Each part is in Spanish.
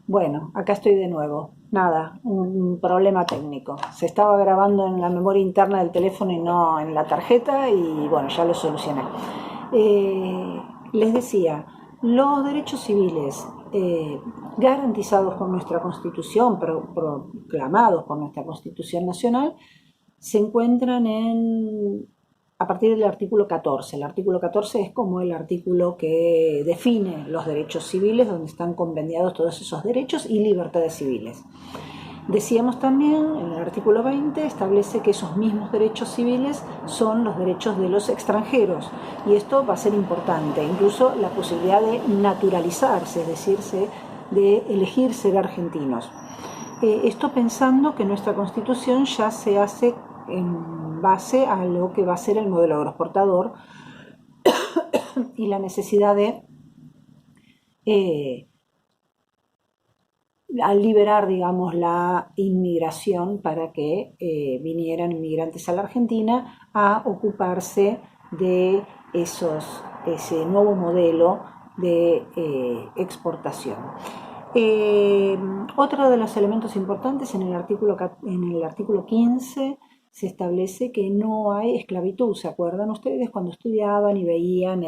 Bueno, acá estoy de nuevo. Nada, un problema técnico. Se estaba grabando en la memoria interna del teléfono y no en la tarjeta y bueno, ya lo solucioné. Les decía, los derechos civiles garantizados por nuestra Constitución, proclamados por nuestra Constitución Nacional, se encuentran a partir del artículo 14. El artículo 14 es como el artículo que define los derechos civiles, donde están conveniados todos esos derechos y libertades civiles. Decíamos también, en el artículo 20, establece que esos mismos derechos civiles son los derechos de los extranjeros, y esto va a ser importante, incluso la posibilidad de naturalizarse, es decir, de elegir ser argentinos. Esto pensando que nuestra Constitución ya se hace en base a lo que va a ser el modelo agroexportador y la necesidad de eh, al liberar, digamos, la inmigración para que vinieran inmigrantes a la Argentina a ocuparse de ese nuevo modelo de exportación. Otro de los elementos importantes en el artículo 15 se establece que no hay esclavitud. ¿Se acuerdan ustedes cuando estudiaban y veían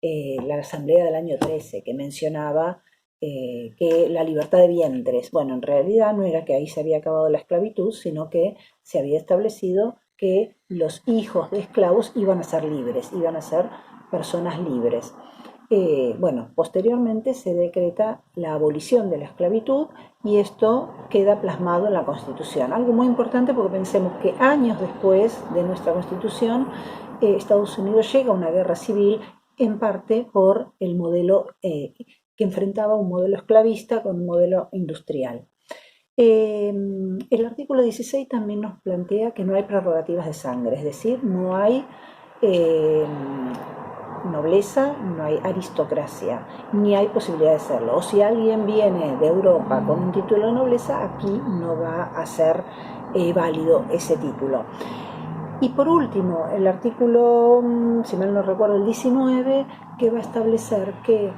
la asamblea del año 13 que mencionaba que la libertad de vientres? Bueno, en realidad no era que ahí se había acabado la esclavitud, sino que se había establecido que los hijos de esclavos iban a ser libres, iban a ser personas libres. Bueno, posteriormente se decreta la abolición de la esclavitud y esto queda plasmado en la Constitución. Algo muy importante porque pensemos que años después de nuestra Constitución, Estados Unidos llega a una guerra civil en parte por el modelo que enfrentaba un modelo esclavista con un modelo industrial. El artículo 16 también nos plantea que no hay prerrogativas de sangre, es decir, no hay eh, nobleza, no hay aristocracia, ni hay posibilidad de serlo. O si alguien viene de Europa con un título de nobleza, aquí no va a ser válido ese título. Y por último, el artículo, si mal no recuerdo, el 19, que va a establecer que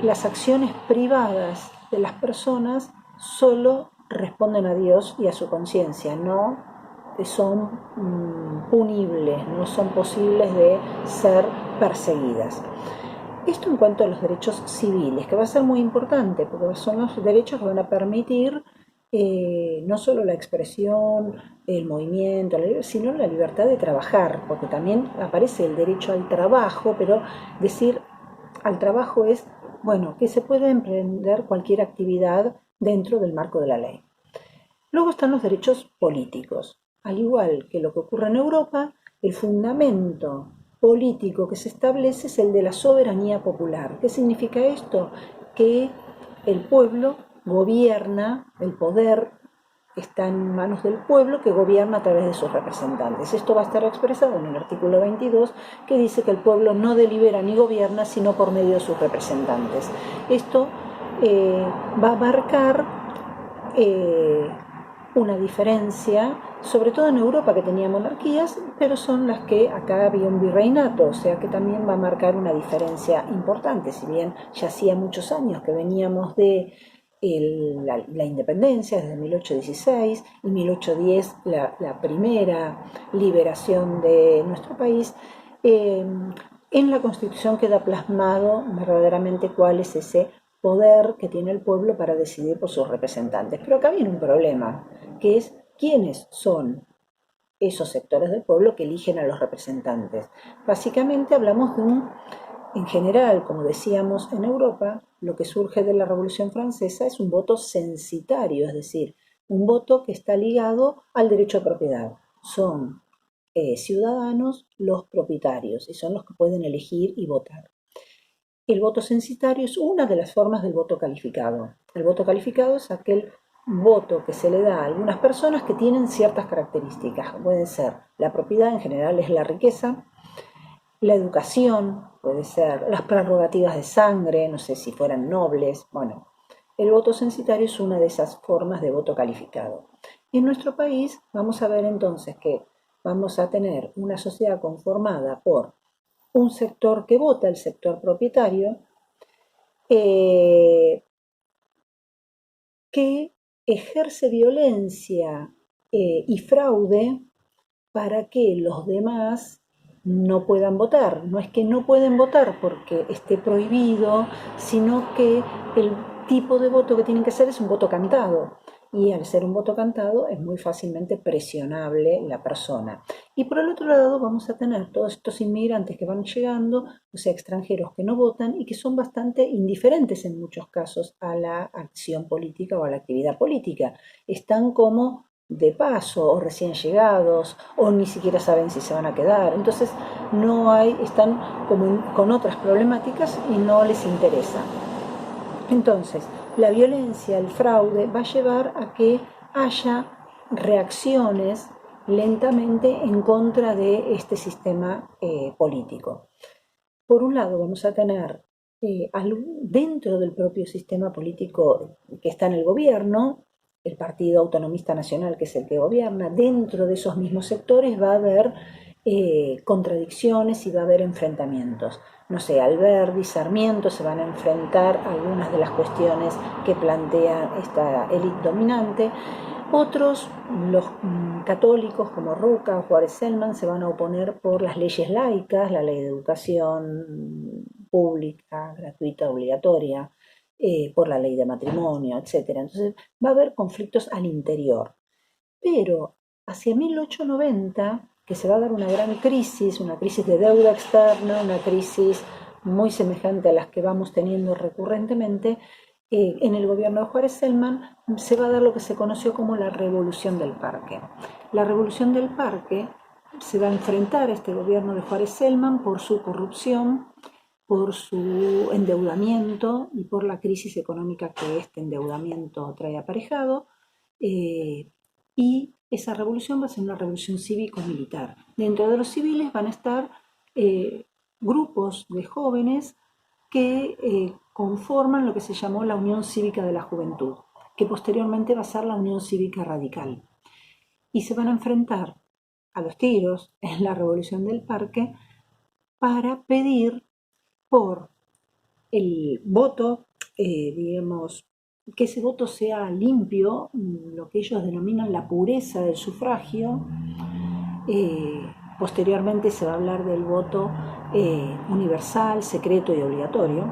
las acciones privadas de las personas solo responden a Dios y a su conciencia, no son punibles, no son posibles de ser perseguidas. Esto en cuanto a los derechos civiles, que va a ser muy importante, porque son los derechos que van a permitir no solo la expresión, el movimiento, sino la libertad de trabajar, porque también aparece el derecho al trabajo, pero decir al trabajo es, bueno, que se puede emprender cualquier actividad dentro del marco de la ley. Luego están los derechos políticos. Al igual que lo que ocurre en Europa, el fundamento político que se establece es el de la soberanía popular. ¿Qué significa esto? Que el pueblo gobierna, el poder está en manos del pueblo que gobierna a través de sus representantes. Esto va a estar expresado en el artículo 22, que dice que el pueblo no delibera ni gobierna sino por medio de sus representantes. Esto va a marcar una diferencia, sobre todo en Europa que tenía monarquías, pero son las que acá había un virreinato, o sea que también va a marcar una diferencia importante, si bien ya hacía muchos años que veníamos de la independencia, desde 1816 y 1810 la primera liberación de nuestro país. En la Constitución queda plasmado verdaderamente cuál es ese poder que tiene el pueblo para decidir por sus representantes. Pero acá viene un problema, que es quiénes son esos sectores del pueblo que eligen a los representantes. Básicamente hablamos en general, como decíamos en Europa, lo que surge de la Revolución Francesa es un voto censitario, es decir, un voto que está ligado al derecho de propiedad. Son ciudadanos los propietarios y son los que pueden elegir y votar. El voto censitario es una de las formas del voto calificado. El voto calificado es aquel voto que se le da a algunas personas que tienen ciertas características. Puede ser la propiedad, en general es la riqueza, la educación, puede ser las prerrogativas de sangre, no sé si fueran nobles. Bueno, el voto censitario es una de esas formas de voto calificado. En nuestro país vamos a ver entonces que vamos a tener una sociedad conformada por un sector que vota, el sector propietario, eh, que ejerce violencia y fraude para que los demás no puedan votar. No es que no pueden votar porque esté prohibido, sino que el tipo de voto que tienen que hacer es un voto cantado. Y al ser un voto cantado es muy fácilmente presionable la persona. Y por el otro lado vamos a tener todos estos inmigrantes que van llegando, o sea, extranjeros que no votan y que son bastante indiferentes en muchos casos a la acción política o a la actividad política. Están como de paso o recién llegados o ni siquiera saben si se van a quedar. Entonces no hay, están como con otras problemáticas y no les interesa. Entonces, la violencia, el fraude va a llevar a que haya reacciones lentamente en contra de este sistema político. Por un lado vamos a tener dentro del propio sistema político que está en el gobierno, el Partido Autonomista Nacional, que es el que gobierna, dentro de esos mismos sectores va a haber contradicciones y va a haber enfrentamientos. No sé, Alberdi, Sarmiento se van a enfrentar a algunas de las cuestiones que plantea esta élite dominante. Otros, los católicos como Roca o Juárez Selman, se van a oponer por las leyes laicas, la ley de educación pública, gratuita, obligatoria, por la ley de matrimonio, etc. Entonces va a haber conflictos al interior. Pero hacia 1890, que se va a dar una gran crisis, una crisis de deuda externa, una crisis muy semejante a las que vamos teniendo recurrentemente, en el gobierno de Juárez Selman se va a dar lo que se conoció como la Revolución del Parque. La Revolución del Parque se va a enfrentar a este gobierno de Juárez Selman por su corrupción, por su endeudamiento y por la crisis económica que este endeudamiento trae aparejado. Y esa revolución va a ser una revolución cívico-militar. Dentro de los civiles van a estar grupos de jóvenes que conforman lo que se llamó la Unión Cívica de la Juventud, que posteriormente va a ser la Unión Cívica Radical. Y se van a enfrentar a los tiros en la Revolución del Parque para pedir por el voto, digamos, que ese voto sea limpio, lo que ellos denominan la pureza del sufragio. Posteriormente se va a hablar del voto universal, secreto y obligatorio.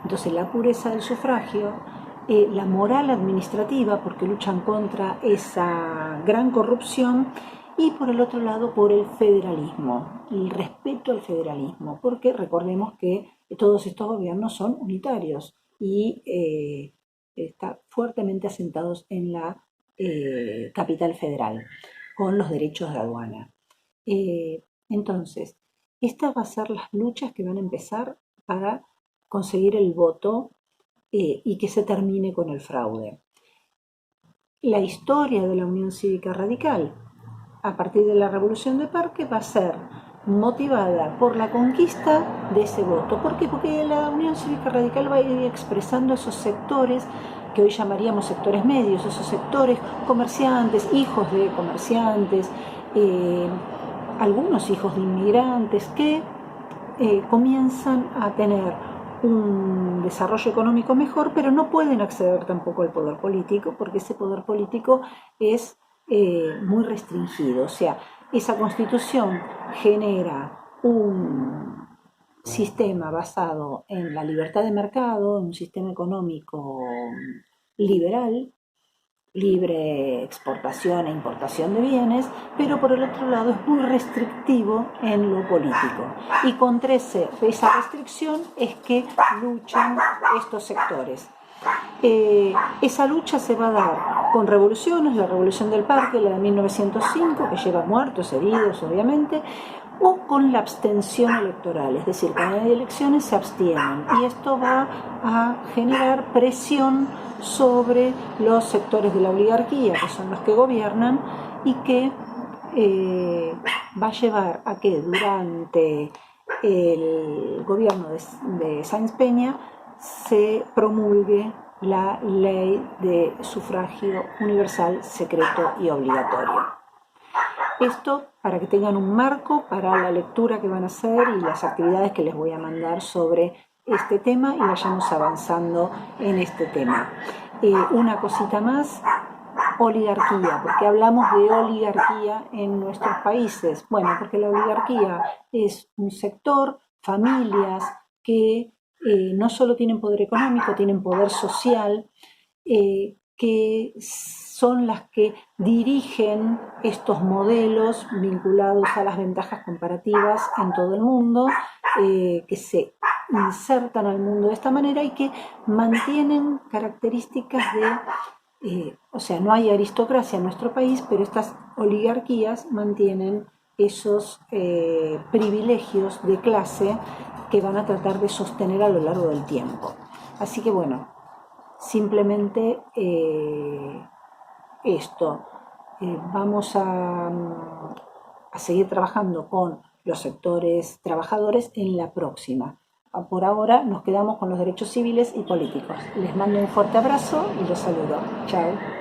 Entonces la pureza del sufragio, la moral administrativa, porque luchan contra esa gran corrupción, y por el otro lado por el federalismo, el respeto al federalismo, porque recordemos que todos estos gobiernos son unitarios y están fuertemente asentados en la capital federal, con los derechos de aduana. Entonces, estas van a ser las luchas que van a empezar para conseguir el voto y que se termine con el fraude. La historia de la Unión Cívica Radical a partir de la Revolución de Parque va a ser motivada por la conquista de ese voto. ¿Por qué? Porque la Unión Cívica Radical va a ir expresando esos sectores que hoy llamaríamos sectores medios, esos sectores comerciantes, hijos de comerciantes, algunos hijos de inmigrantes que comienzan a tener un desarrollo económico mejor, pero no pueden acceder tampoco al poder político, porque ese poder político es muy restringido. O sea, esa constitución genera un sistema basado en la libertad de mercado, un sistema económico liberal, libre exportación e importación de bienes, pero por el otro lado es muy restrictivo en lo político. Y contra esa restricción es que luchan estos sectores. Esa lucha se va a dar con revoluciones, la Revolución del Parque, la de 1905, que lleva muertos, heridos, obviamente, o con la abstención electoral, es decir, cuando hay elecciones se abstienen, y esto va a generar presión sobre los sectores de la oligarquía, que son los que gobiernan, y que va a llevar a que durante el gobierno de Sáenz Peña se promulgue la ley de sufragio universal, secreto y obligatorio. Esto para que tengan un marco para la lectura que van a hacer y las actividades que les voy a mandar sobre este tema y vayamos avanzando en este tema. Una cosita más, oligarquía. ¿Por qué hablamos de oligarquía en nuestros países? Bueno, porque la oligarquía es un sector, familias que no solo tienen poder económico, tienen poder social, que son las que dirigen estos modelos vinculados a las ventajas comparativas en todo el mundo, que se insertan al mundo de esta manera y que mantienen características de, o sea, no hay aristocracia en nuestro país, pero estas oligarquías mantienen esos privilegios de clase que van a tratar de sostener a lo largo del tiempo. Así que bueno, simplemente esto. Vamos a seguir trabajando con los sectores trabajadores en la próxima. Por ahora nos quedamos con los derechos civiles y políticos. Les mando un fuerte abrazo y los saludo. Chao.